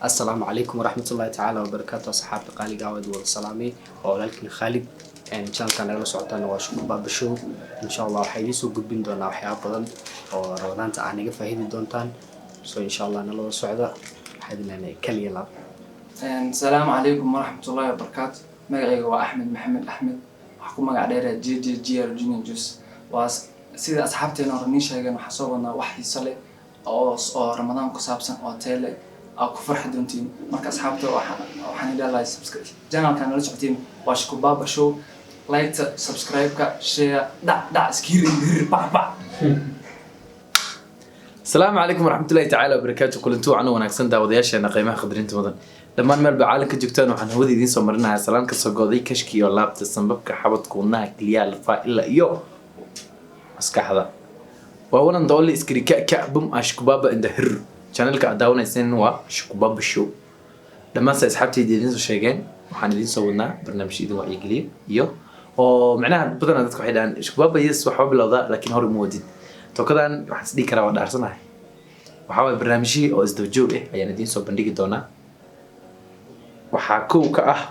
السلام عليكم ورحمة الله تعالى وبركاته أصحاب قالي قاود والسلامي ولكن خالد إن شاء الله كان نقول سعودان واشوف باب الشو إن شاء الله حيسو قد بين دونا وحياة بدن ورمضان تعاني فهيد دونتان إن شاء الله نلو سعودة حدنا كلي لا. السلام عليكم ورحمة الله وبركاته. مقعي هو أحمد محمد أحمد حكومة قاعدة جي أرجيني جوس واس سيد أصحابتي نورنيش هيجن حسابنا واحد يصلي أو رمضان كسابسن أو تيلي أو كفرح دونتين مركز أصحابته وحني ده لايك سبسكرايب جانال كان رجعتين واشكو بابا شو لايك سبسكرايب شير دع سكيرين با السلام عليكم ورحمة الله تعالى وبركاته. كل انتو عنو وناكسن داودياشينا قيمها خضرين تمدن لما مال بعالك جوجتان waxaan hawada idin soo marinayaa salaan ka soo go'day kashki iyo laabta sanbabka xabadka wadnaha kaliya lafa ila iyo maskaxda waa walan doole iskirika ka bum ashkubaba inda hir channelka daawanaysan waa ashkubaba show dhammaan asxaabtayda idin soo sheegeen waxaan idin soo wadnaa barnaamij idin wacyi geliyo iyo oo macnaha badan dadku waxay dhahan ashkubaba yes waxa bilowda laakiin hor uma wadin tokadan waxaan isdhihi karaa waa dhaarsanahay waxa way barnaamijyo oo isdaba joog ah ayaan idin soo bandhigi doonaa waxaa kow ka ah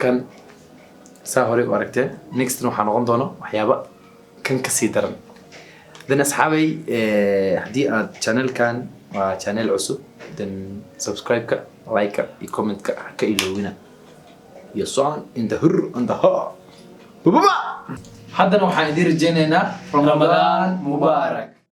kan saa hore u aragteen next waxaan noqon doono waxyaaba kan ka sii daran dan asxaabay haddii aad channelkan waa channel cusub dan subscribe-ka like-ka iyo comment-ka ka iloowina iyo socon in the hur and the ha baba haddana waxaan idin rajaynaynaa Ramadan Mubarak.